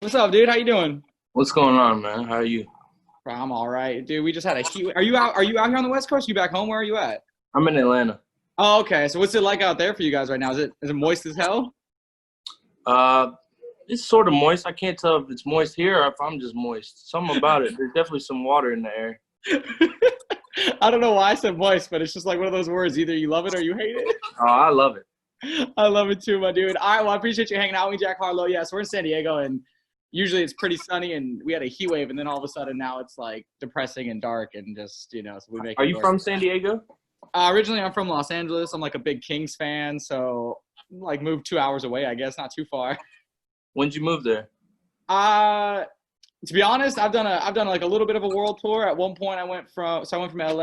What's up, dude? How you doing? What's going on, man? How are you? Bro, I'm all right, dude. We just had a heat. Are you out here on the West Coast? You back home? Where are you at? I'm in Atlanta. Oh, okay. So what's it like out there for you guys right now? Is it moist as hell? Uh, it's sort of moist. I can't tell if it's moist here or if I'm just moist. Something about it. There's definitely some water in the air. I don't know why I said moist, but it's just like one of those words. Either you love it or you hate it. Oh, I love it. I love it too, my dude. All right, well, I appreciate you hanging out with me, Jack Harlow. Yes, we're in San Diego, and usually it's pretty sunny, and we had a heat wave, and then all of a sudden now it's like depressing and dark, and just so we make Are it you work. from San Diego? Originally, I'm from Los Angeles. I'm like a big Kings fan, so like moved 2 hours away. I guess not too far. When'd you move there? Uh, to be honest, I've done like a little bit of a world tour. At one point, I went from LA.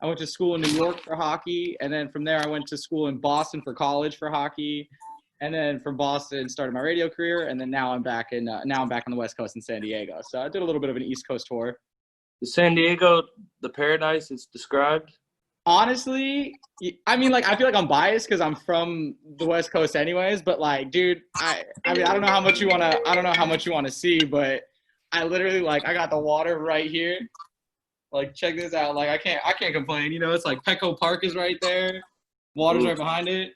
I went to school in New York for hockey, and then from there I went to school in Boston for college for hockey, and then from Boston started my radio career, and then now I'm back on the West Coast in San Diego. So I did a little bit of an East Coast tour. Is San Diego the paradise it's described? Honestly, I mean, like, I feel like I'm biased because I'm from the West Coast, anyways. But like, dude, I mean, I don't know how much you wanna see, but I literally like, I got the water right here. Like, check this out. Like, I can't complain. It's like Petco Park is right there, water's Ooh, right behind it.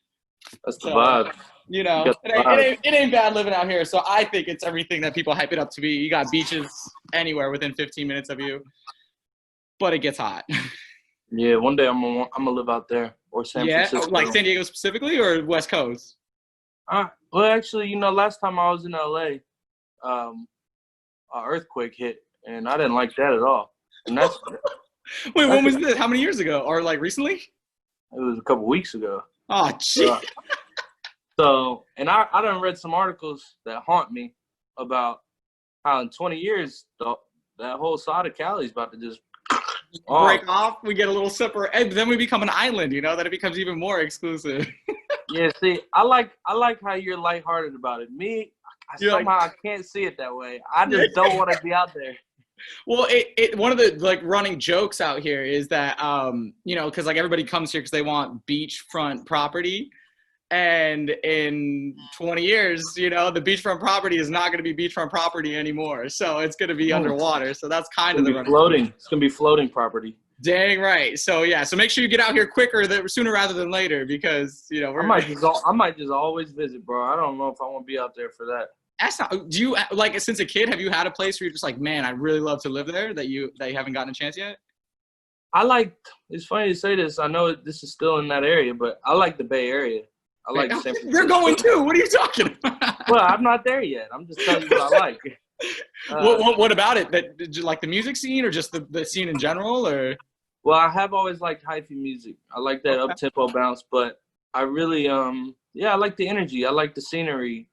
that's the So, vibe. You got it the ain't, it vibe. ain't it ain't bad living out here. So I think it's everything that people hype it up to be. You got beaches anywhere within 15 minutes of you, but it gets hot. Yeah, one day I'm gonna live out there or San Yeah, like Francisco. San Diego specifically or West Coast? Well, actually, last time I was in LA, an earthquake hit, and I didn't like that at all. And Wait, when that's was this? How many years ago? Or like recently? it was a couple weeks ago. Oh, gee. Uh, and I done read some articles that haunt me about how in 20 years that whole side of Cali is about to just off. Break off. We get a little separate. And then we become an island. Then it becomes even more exclusive. Yeah, see, I like how you're lighthearted about it. Me, You're like, somehow I can't see it that way. I just don't want to be out there. well, it one of the like running jokes out here is that because like everybody comes here because they want beachfront property. And in 20 years, the beachfront property is not going to be beachfront property anymore. So it's going to be Mm. underwater. So that's It's kind of gonna the be running joke. floating. It's gonna be floating property. Dang right. So yeah. So make sure you get out here quicker, sooner rather than later, because we're. I might just always visit, bro. I don't know if I want to be out there for that. That's not. Do you like since a kid? Have you had a place where you're just like, man, I really love to live there that you haven't gotten a chance yet? It's funny to say this. I know this is still in that area, but I like the Bay Area. I like San You're going Francisco. too. What are you talking about? Well, I'm not there yet. I'm just telling you what I like. What about it? That did you like the music scene or just the scene in general or? Well, I have always liked hyphy music. I like that up tempo bounce, but I really yeah, I like the energy. I like the scenery.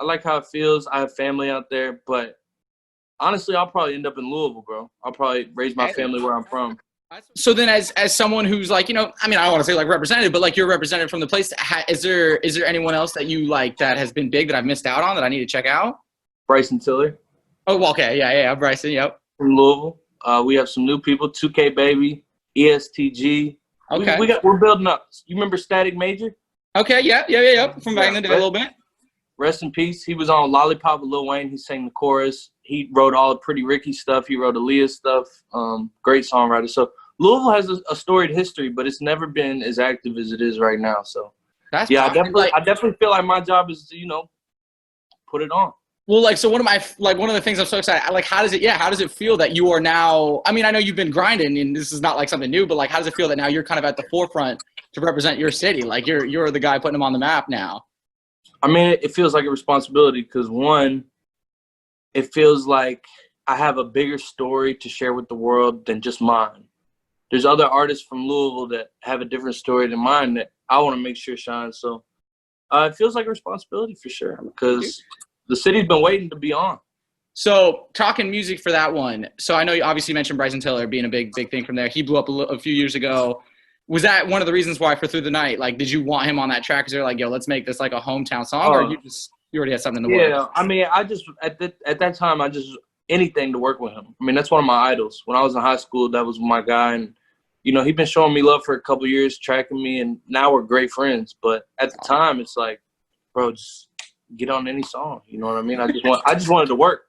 I like how it feels. I have family out there, but honestly, I'll probably end up in Louisville, bro. I'll probably raise my family where I'm from. So then, as someone who's like, I mean, I don't want to say like representative, but like you're represented from the place. Is there anyone else that you like that has been big that I've missed out on that I need to check out? Bryson Tiller Oh, well, okay, yeah, Bryson, yep. from Louisville. We have some new people, 2K Baby, ESTG. Okay, We're building up. You remember Static Major? okay, yeah. From back in the day a Rest, little bit. rest in peace. He was on Lollipop with Lil Wayne. He sang the chorus. He wrote all the Pretty Ricky stuff. He wrote Aaliyah stuff. Great songwriter. So Louisville has a storied history, but it's never been as active as it is right now. So That's yeah, like, I definitely feel like my job is to put it on. well, like, so one of the things I'm so excited. Like, how does it feel that you are now? I mean, I know you've been grinding, and this is not like something new, but like, how does it feel that now you're kind of at the forefront to represent your city? Like, you're the guy putting them on the map now. I mean, it feels like a responsibility because one, it feels like I have a bigger story to share with the world than just mine. There's other artists from Louisville that have a different story than mine that I want to make sure shines. So it feels like a responsibility for sure because the city's been waiting to be on. So talking music for that one. So I know you obviously mentioned Bryson Tiller being a big thing from there. He blew up a few years ago. Was that one of the reasons why for Through the Night? Like, did you want him on that track? Because they're like, yo, let's make this like a hometown song, or you already had something in the works? Yeah, I mean, I just at that time I just anything to work with him. I mean, that's one of my idols. When I was in high school, that was my guy, and he'd been showing me love for a couple years, tracking me, and now we're great friends. But at the time, it's like, bro, just get on any song. You know what I mean? I just wanted to work.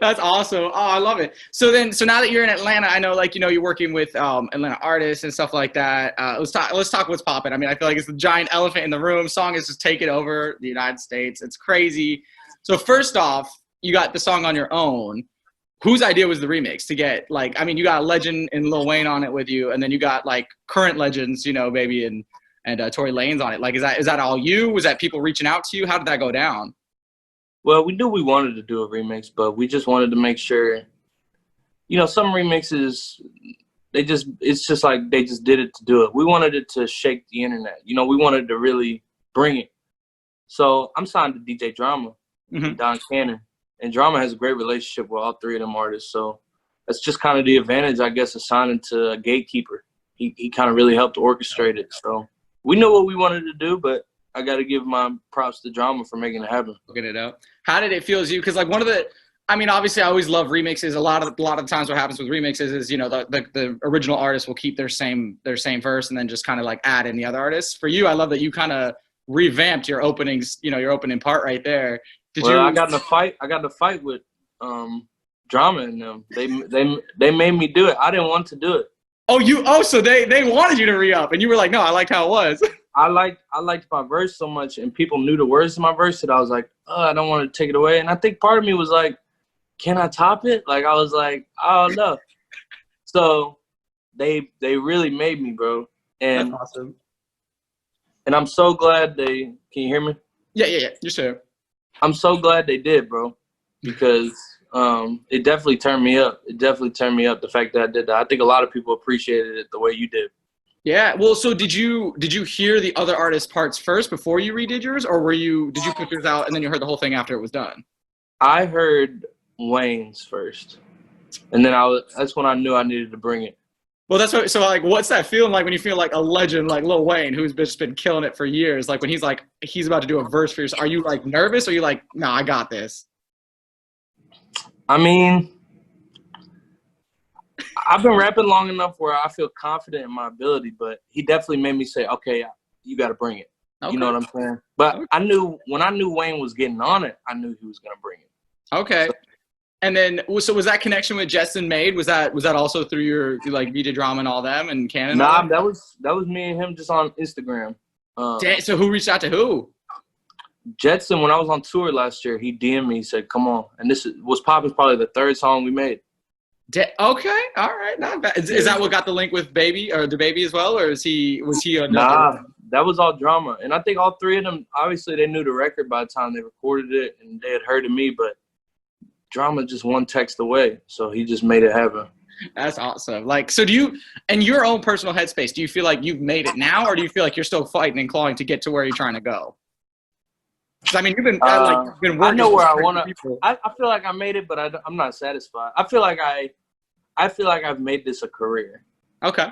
That's awesome. Oh, I love it. So now that you're in Atlanta, I know, like, you know, you're working with Atlanta artists and stuff like that. Let's talk What's Poppin'. I mean, I feel like it's the giant elephant in the room. Song is just taking over the United States. It's crazy. So first off, you got the song on your own. Whose idea was the remix to get, like, I mean, you got a legend in Lil Wayne on it with you, and then you got like current legends, you know, Baby and Tory Lanez on it. Like, is that all you? Was that people reaching out to you? How did that go down? Well, we knew we wanted to do a remix, but we just wanted to make sure, you know, some remixes, it's just like they just did it to do it. We wanted it to shake the internet. You know, we wanted to really bring it. So I'm signed to DJ Drama, Don Cannon, and Drama has a great relationship with all three of them artists. So that's just kind of the advantage, I guess, of signing to a gatekeeper. He kind of really helped orchestrate it. So we knew what we wanted to do, but I got to give my props to Drama for making it happen. Looking it up. How did it feel as you? Because, like, I mean, obviously I always love remixes. A lot of the times what happens with remixes is, you know, the original artist will keep their same verse and then just kind of like add in the other artists. For you, I love that you kind of revamped your openings, you know, your opening part right there. I got in a fight with Drama and them. They made me do it. I didn't want to do it. So they wanted you to re-up, and you were like, no, I liked how it was. I liked my verse so much, and people knew the words to my verse that I was like, oh, I don't want to take it away. And I think part of me was like, can I top it? Like, I was like, I don't know. So they really made me, bro. And that's awesome. And I'm so glad can you hear me? Yeah. You're sure. I'm so glad they did, bro, because it definitely turned me up. It definitely turned me up, the fact that I did that. I think a lot of people appreciated it the way you did. Yeah. Well, so did you hear the other artists' parts first before you redid yours, or did you put yours out and then you heard the whole thing after it was done? I heard Wayne's first, and then that's when I knew I needed to bring it. Well, that's what. So, like, what's that feeling like when you feel like a legend like Lil Wayne, who's just been killing it for years? Like, when he's about to do a verse for you, are you like nervous, or are you like, no, I got this? I mean, I've been rapping long enough where I feel confident in my ability, but he definitely made me say, okay, you got to bring it. Okay. You know what I'm saying? But okay. When I knew Wayne was getting on it, I knew he was going to bring it. Okay. So, and then, so was that connection with Jetson made? Was that also through your, like, DJ Drama and all them and Cannon? Nah, that was me and him just on Instagram. So who reached out to who? Jetson, when I was on tour last year, he DM'd me. He said, come on. And What's Poppin's probably the third song we made. Okay, all right, not bad. Is that what got the link with Baby, or the Baby as well, or was he Nah, that was all Drama. And I think all three of them, obviously they knew the record by the time they recorded it, and they had heard of me, but Drama just one text away, so he just made it happen. That's awesome. Like, so do you, in your own personal headspace, do you feel like you've made it now, or do you feel like you're still fighting and clawing to get to where you're trying to go? Because, I mean, you've been working. I know where I want to. I feel like I made it, but I'm not satisfied. I feel like I've made this a career. Okay.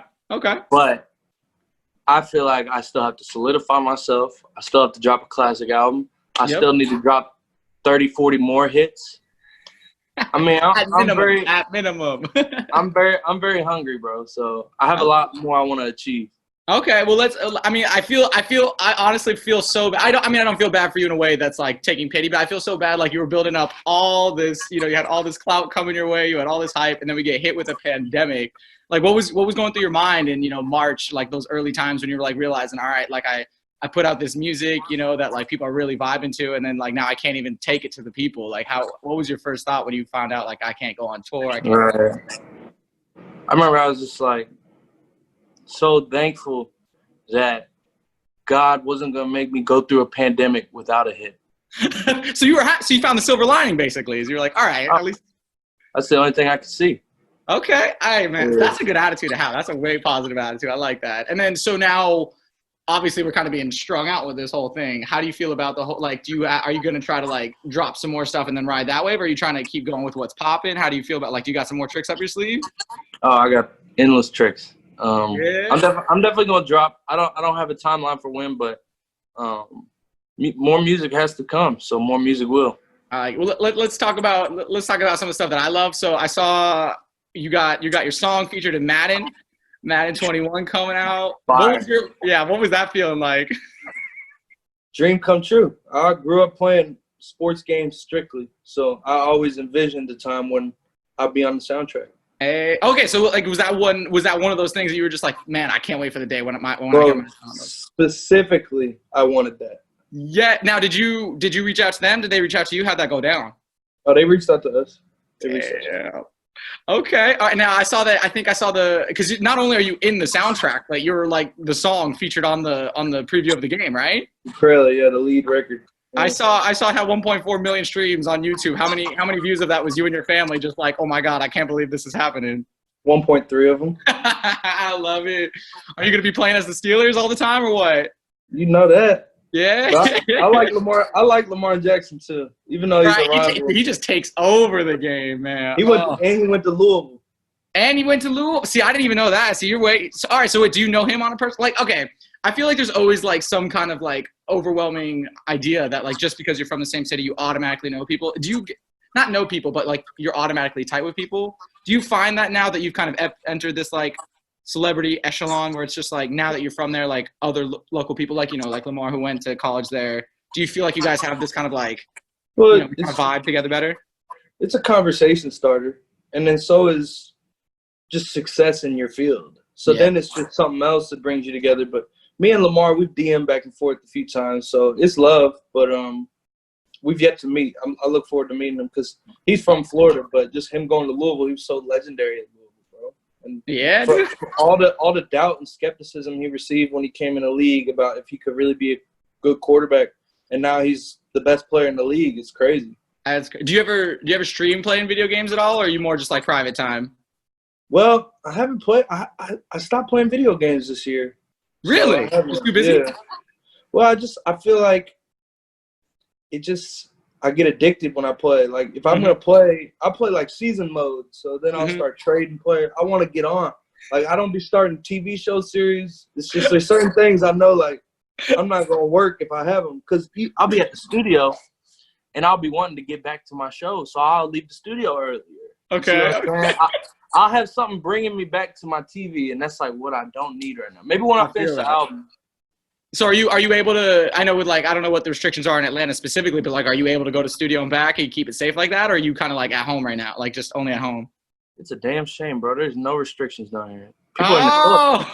But I feel like I still have to solidify myself. I still have to drop a classic album. I still need to drop 30, 40 more hits. I mean, at minimum. I'm very hungry, bro. So I have a lot more I want to achieve. Okay, well, I honestly feel so bad. I don't feel bad for you in a way that's like taking pity, but I feel so bad, like you were building up all this, you know, you had all this clout coming your way, you had all this hype, and then we get hit with a pandemic. Like, what was going through your mind in, you know, March, like those early times when you were like realizing, all right, like I put out this music, you know, that like people are really vibing to, and then like now I can't even take it to the people. Like, what was your first thought when you found out like I can't go on tour? I remember I was just like so thankful that God wasn't gonna make me go through a pandemic without a hit. So you found the silver lining, basically. Is you're like, all right, at least that's the only thing I could see. Okay, all right, man. That's a good attitude to have. That's a way positive attitude. I like that. And then so now, obviously, we're kind of being strung out with this whole thing. How do you feel about the whole, like, are you going to try to like drop some more stuff and then ride that wave? Or are you trying to keep going with what's popping? How do you feel about, like, do you got some more tricks up your sleeve? Oh, I got endless tricks. I'm definitely going to drop. I don't have a timeline for when, but more music has to come. So more music will. All right. Well, let's talk about some of the stuff that I love. So I saw you got your song featured in Madden 21 coming out. What was that feeling like? dream come true. I grew up playing sports games strictly, so I always envisioned the time when I'd be on the soundtrack. Hey, okay, so like, was that one of those things that you were just like, man, I can't wait for the day when I get Bro, my song? specifically, I wanted that. Yeah. Now, did you reach out to them? Did they reach out to you? How'd that go down? Oh, they reached out to us. Yeah. Okay. All right. Now I saw that. I think I saw because not only are you in the soundtrack, but you're like the song featured on the preview of the game, right? Clearly, yeah, the lead record. Yeah. I saw it had 1.4 million streams on YouTube. How many views of that was you and your family just like, oh my God, I can't believe this is happening? 1.3 of them. I love it. Are you gonna be playing as the Steelers all the time or what? You know that. Yeah. I like Lamar. I like Lamar Jackson too, even though he's a rival. He just takes over the game, man. He went to Louisville. And he went to Louisville. See, I didn't even know that. So you're waiting. So, all right. So wait, do you know him on a person? Like, okay, I feel like there's always like some kind of like overwhelming idea that like just because you're from the same city, you automatically know people. Do you not know people, but like you're automatically tight with people? Do you find that now that you've kind of entered this like celebrity echelon where it's just like now that you're from there, like other local people, like, you know, like Lamar who went to college there, do you feel like you guys have this kind of like, kind of vibe together better? It's a conversation starter. And then so is just success in your field. So then it's just something else that brings you together. But me and Lamar, we've DM'd back and forth a few times. So it's love, but we've yet to meet. I look forward to meeting him because he's from Florida, but just him going to Louisville, he was so legendary at Louisville, bro. And for all the doubt and skepticism he received when he came in the league about if he could really be a good quarterback, and now he's the best player in the league, it's crazy. Do you ever stream playing video games at all, or are you more just like private time? Well, I haven't played. I stopped playing video games this year. Really? So Just too busy? Yeah. Well, I feel like I get addicted when I play. Like if I'm gonna play, I play like season mode. So then I'll start trading players. I want to get on. Like I don't be starting TV show series. It's just there's certain things I know like I'm not gonna work if I have them because I'll be at the studio and I'll be wanting to get back to my show, so I'll leave the studio earlier. Okay. I'll have something bringing me back to my TV, and that's like what I don't need right now. Maybe when I finish the album. So are you able to? I know with like I don't know what the restrictions are in Atlanta specifically, but like are you able to go to studio and back and keep it safe like that, or are you kind of like at home right now, like just only at home? It's a damn shame, bro. There's no restrictions down here. People are in the club.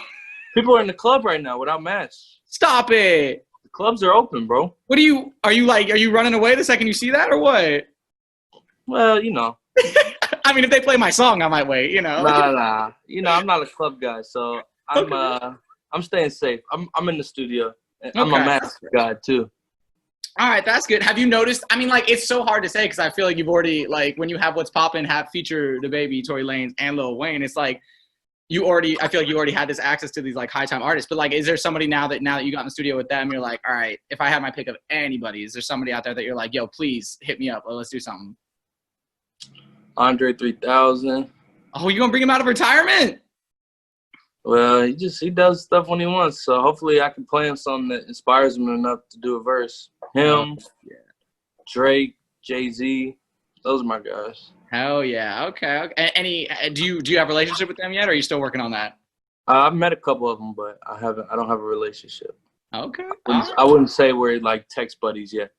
People are in the club right now without masks. Stop it. The clubs are open, bro. What are you running away the second you see that or what? Well, you know. I mean, if they play my song, I might wait, you know. Nah. You know, I'm not a club guy, so I'm staying safe. I'm in the studio. I'm a mask guy too. All right, that's good. Have you noticed? I mean, like, it's so hard to say because I feel like you've already, like, when you have What's Poppin' feature the baby, Tory Lanez, and Lil Wayne, it's like I feel like you already had this access to these like high time artists. But like, is there somebody now that you got in the studio with them, you're like, all right, if I had my pick of anybody, is there somebody out there that you're like, yo, please hit me up, let's do something? Andre 3000. Oh, you gonna bring him out of retirement? Well, he does stuff when he wants. So hopefully I can play him something that inspires him enough to do a verse. Him, Drake, Jay-Z, those are my guys. Hell yeah. Okay. Do you have a relationship with them yet, or are you still working on that? I've met a couple of them, but I don't have a relationship. Okay. I wouldn't say we're like text buddies yet.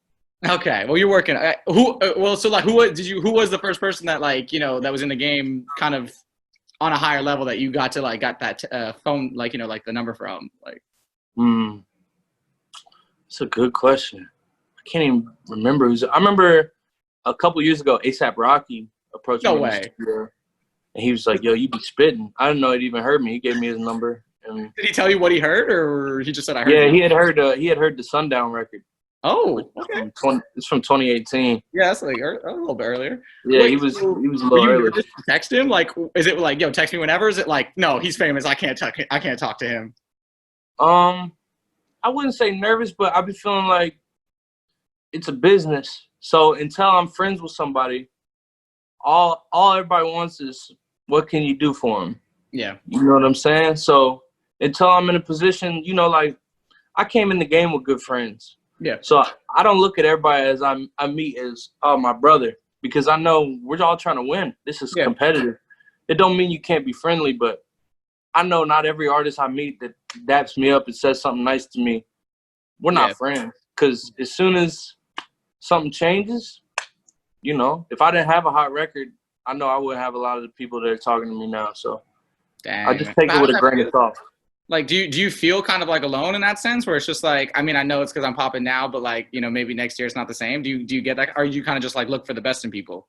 Okay. Well, you're working. Who was the first person that like, you know, that was in the game kind of on a higher level that you got that phone, like, you know, like the number from, like? It's a good question. I can't even remember I remember a couple years ago, A$AP Rocky approached me. No way. And he was like, yo, you be spitting. I didn't know he'd even heard me. He gave me his number. And did he tell you what he heard, or he just said I heard? Yeah, he had heard the Sundown record. Oh, okay. It's from 2018. Yeah, that's like a little bit earlier. Yeah, he was a little early. Just text him? Like, is it like, yo, text me whenever? Is it like, no, he's famous, I can't talk to him? I wouldn't say nervous, but I'd be feeling like it's a business. So until I'm friends with somebody, all everybody wants is what can you do for them? Yeah. You know what I'm saying? So until I'm in a position, you know, like I came in the game with good friends. Yeah. So I don't look at everybody as I meet as my brother, because I know we're all trying to win. This is competitive. It don't mean you can't be friendly, but I know not every artist I meet that daps me up and says something nice to me. We're not friends. because as soon as something changes, you know, if I didn't have a hot record, I know I wouldn't have a lot of the people that are talking to me now. So Dang, I just take it with a grain of salt. Like, do you feel kind of like alone in that sense, where it's just like, I mean, I know it's because I'm popping now, but like, you know, maybe next year it's not the same. Do you get that, or you kind of just like look for the best in people?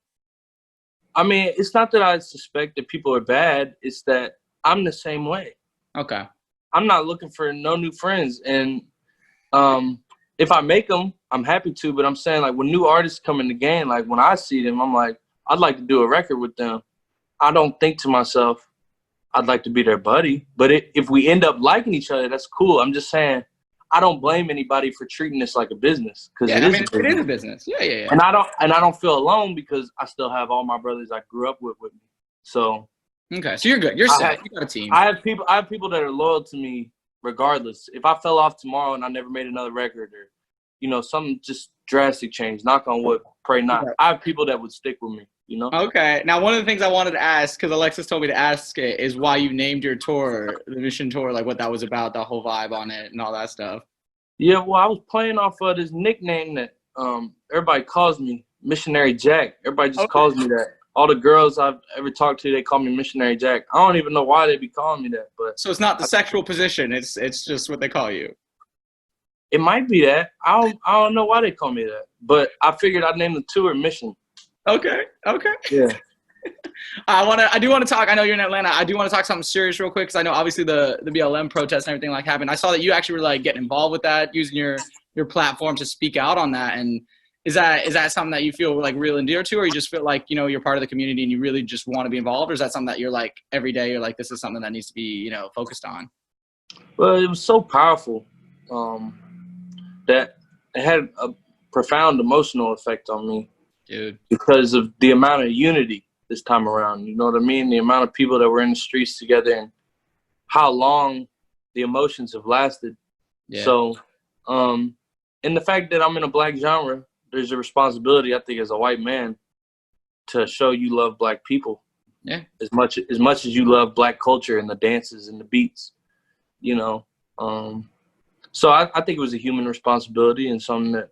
I mean, it's not that I suspect that people are bad. It's that I'm the same way. Okay. I'm not looking for no new friends. And if I make them, I'm happy to. But I'm saying, like, when new artists come in the game, like, when I see them, I'm like, I'd like to do a record with them. I don't think to myself, I'd like to be their buddy. But if we end up liking each other, that's cool. I'm just saying, I don't blame anybody for treating this like a business, because Yeah, I mean, it is a business. Yeah. And I don't feel alone because I still have all my brothers I grew up with me. So okay, so you're good. You're set. You got a team. I have people that are loyal to me regardless. If I fell off tomorrow and I never made another record, or, you know, something just drastic change, knock on wood, pray not. Okay. I have people that would stick with me, you know? Okay. Now, one of the things I wanted to ask, because Alexis told me to ask it, is why you named your tour the Mission Tour, like what that was about, the whole vibe on it and all that stuff. Yeah, well, I was playing off of this nickname that everybody calls me, Missionary Jack. Everybody just calls me that. All the girls I've ever talked to, they call me Missionary Jack. I don't even know why they be calling me that. But so it's not the sexual position. It's just what they call you. It might be that. I don't know why they call me that. But I figured I'd name the tour Mission. Okay. Yeah. I do want to talk. I know you're in Atlanta. I do want to talk something serious real quick, because I know obviously the BLM protests and everything like happened. I saw that you actually were like getting involved with that, using your platform to speak out on that. And is that something that you feel like real and dear to, or you just feel like, you know, you're part of the community and you really just want to be involved, or is that something that you're like every day you're like, this is something that needs to be, you know, focused on? Well, it was so powerful that it had a profound emotional effect on me, dude, because of the amount of unity this time around. You know what I mean? The amount of people that were in the streets together and how long the emotions have lasted. Yeah. So, and the fact that I'm in a black genre, there's a responsibility, I think, as a white man, to show you love black people. Yeah. As much as you love black culture and the dances and the beats, you know. So I think it was a human responsibility and something that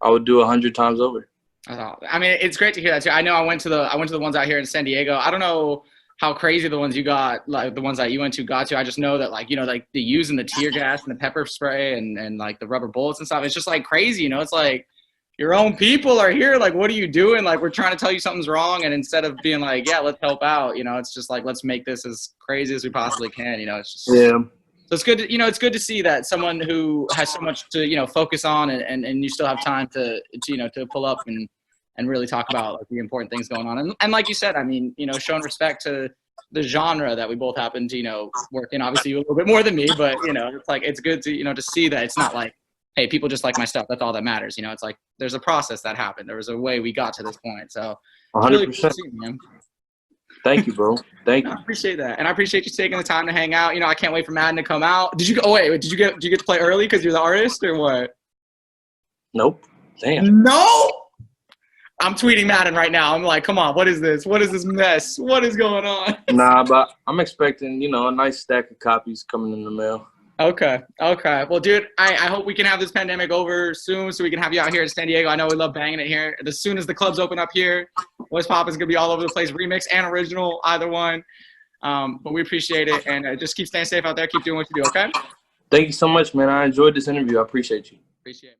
I would do 100 times over. I mean, it's great to hear that too. I know I went to the ones out here in San Diego. I don't know how crazy the ones you got, like the ones that you went to got to. I just know that, like, you know, like the using the tear gas and the pepper spray and like the rubber bullets and stuff. It's just like crazy, you know. It's like your own people are here. Like, what are you doing? Like, we're trying to tell you something's wrong, and instead of being like, yeah, let's help out, you know, it's just like, let's make this as crazy as we possibly can. You know, it's just So it's good to, you know, it's good to see that someone who has so much to, you know, focus on and you still have time to you know, to pull up and really talk about like the important things going on. And like you said, I mean, you know, showing respect to the genre that we both happen to, you know, work in. Obviously you a little bit more than me, but, you know, it's like, it's good to, you know, to see that it's not like, hey, people just like my stuff. That's all that matters. You know, it's like, there's a process that happened. There was a way we got to this point. So 100%. Really cool to see, man. Thank you, bro. Thank you. I appreciate that. And I appreciate you taking the time to hang out. You know, I can't wait for Madden to come out. Did you get to play early because you're the artist, or what? Nope. Damn. No? I'm tweeting Madden right now. I'm like, come on, what is this? What is this mess? What is going on? Nah, but I'm expecting, you know, a nice stack of copies coming in the mail. Okay. Well, dude, I hope we can have this pandemic over soon so we can have you out here in San Diego. I know we love banging it here. As soon as the clubs open up here, Whats Poppin is going to be all over the place, remix and original, either one. But we appreciate it, and just keep staying safe out there. Keep doing what you do, okay? Thank you so much, man. I enjoyed this interview. I appreciate you. Appreciate it.